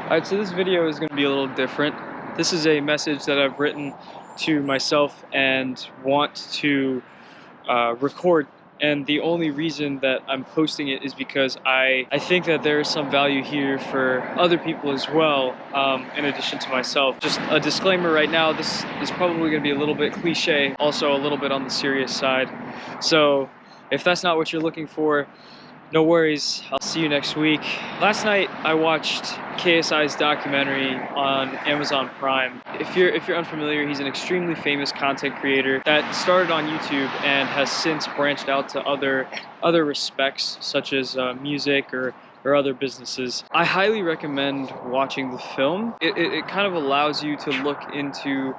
Alright, so this video is going to be a little different. This is a message that I've written to myself and want to record, and the only reason that I'm posting it is because I think that there is some value here for other people as well, in addition to myself. Just a disclaimer right now, this is probably going to be a little bit cliche, also a little bit on the serious side. So if that's not what you're looking for, no worries, I'll see you next week. Last night I watched KSI's documentary on Amazon Prime. If you're unfamiliar, he's an extremely famous content creator that started on YouTube and has since branched out to other respects, such as music or other businesses. I highly recommend watching the film. It kind of allows you to look into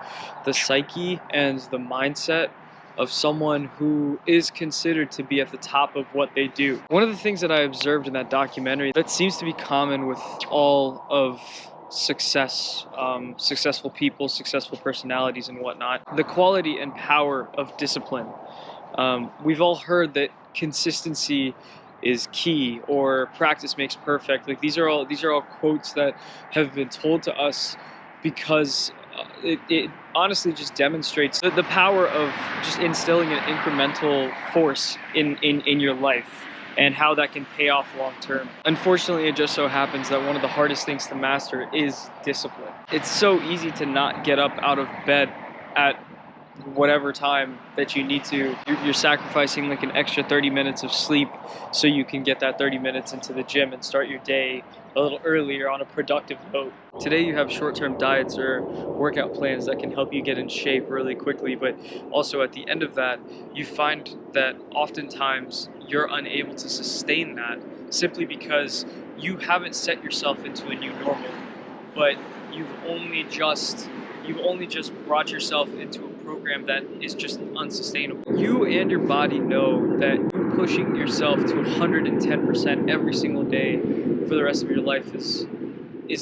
the psyche and the mindset of someone who is considered to be at the top of what they do. One of the things that I observed in that documentary that seems to be common with all of successful people, successful personalities and whatnot, the quality and power of discipline. We've all heard that consistency is key, or practice makes perfect. Like these are all quotes that have been told to us because it honestly just demonstrates the power of just instilling an incremental force in your life and how that can pay off long term. Unfortunately, it just so happens that one of the hardest things to master is discipline. It's so easy to not get up out of bed at whatever time that you need to. You're sacrificing like an extra 30 minutes of sleep so you can get that 30 minutes into the gym and start your day a little earlier on a productive note. Today you have short-term diets or workout plans that can help you get in shape really quickly, but also at the end of that, you find that oftentimes you're unable to sustain that simply because you haven't set yourself into a new normal, but you've only just brought yourself into a program that is just unsustainable. You and your body know that you pushing yourself to 110% every single day for the rest of your life is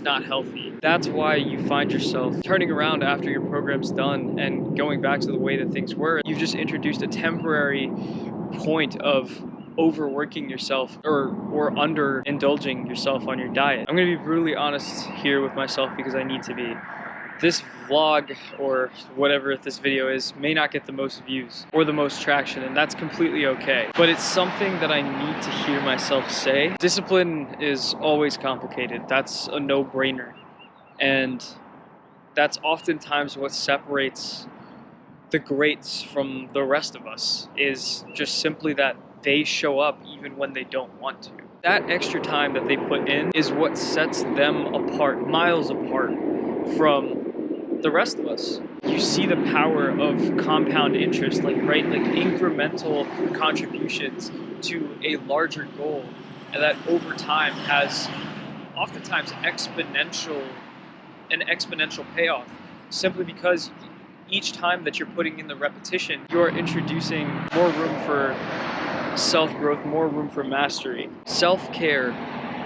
not healthy. That's why you find yourself turning around after your program's done and going back to the way that things were. You've just introduced a temporary point of overworking yourself or underindulging yourself on your diet. I'm gonna be brutally honest here with myself because I need to be. This vlog, or whatever this video is, may not get the most views or the most traction, and that's completely okay. But it's something that I need to hear myself say. Discipline is always complicated. That's a no-brainer. And that's oftentimes what separates the greats from the rest of us, is just simply that they show up even when they don't want to. That extra time that they put in is what sets them apart, miles apart from the rest of us. You see the power of compound interest, like incremental contributions to a larger goal, and that over time has oftentimes an exponential payoff, simply because each time that you're putting in the repetition, you're introducing more room for self-growth, more room for mastery. Self-care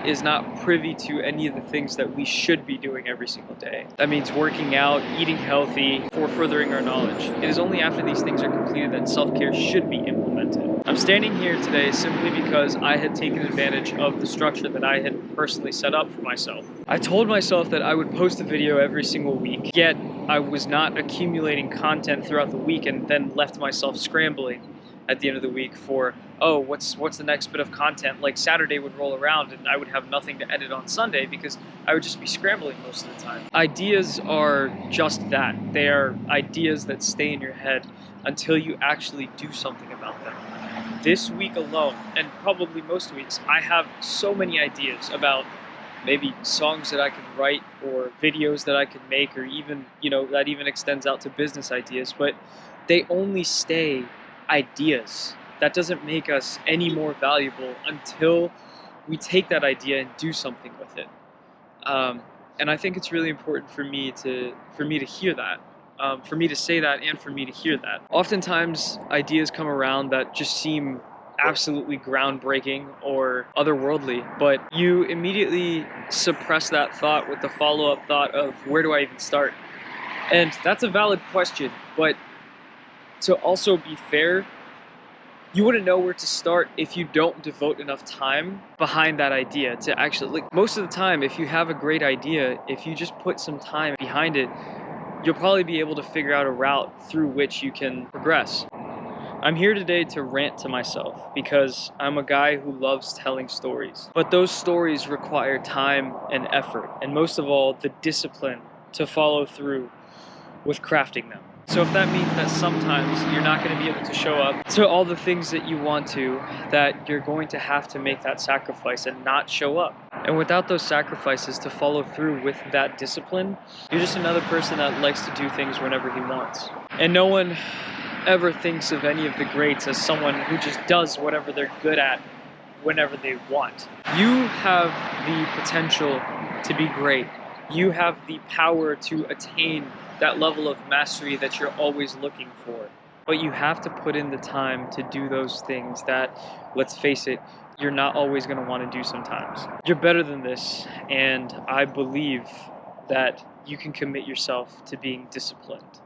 is not privy to any of the things that we should be doing every single day. That means working out, eating healthy, or furthering our knowledge. It is only after these things are completed that self-care should be implemented. I'm standing here today simply because I had taken advantage of the structure that I had personally set up for myself. I told myself that I would post a video every single week, yet I was not accumulating content throughout the week and then left myself scrambling at the end of the week for, oh, what's the next bit of content? Like Saturday would roll around and I would have nothing to edit on Sunday because I would just be scrambling most of the time. Ideas are just that. They are ideas that stay in your head until you actually do something about them. This week alone, and probably most weeks, I have so many ideas about maybe songs that I could write or videos that I could make, or even, that even extends out to business ideas, but they only stay ideas. That doesn't make us any more valuable until we take that idea and do something with it. And I think it's really important for me to hear that, for me to say that, and for me to hear that. Oftentimes, ideas come around that just seem absolutely groundbreaking or otherworldly, but you immediately suppress that thought with the follow-up thought of, where do I even start? And that's a valid question, but to also be fair, You wouldn't know where to start if you don't devote enough time behind that idea to actually, like, most of the time, if you have a great idea, if you just put some time behind it, you'll probably be able to figure out a route through which you can progress. I'm here today to rant to myself because I'm a guy who loves telling stories. But those stories require time and effort, and most of all, the discipline to follow through with crafting them. So if that means that sometimes you're not going to be able to show up to all the things that you want to, that you're going to have to make that sacrifice and not show up. And without those sacrifices to follow through with that discipline, you're just another person that likes to do things whenever he wants. And no one ever thinks of any of the greats as someone who just does whatever they're good at whenever they want. You have the potential to be great. You have the power to attain that level of mastery that you're always looking for. But you have to put in the time to do those things that, let's face it, you're not always going to want to do sometimes. You're better than this, and I believe that you can commit yourself to being disciplined.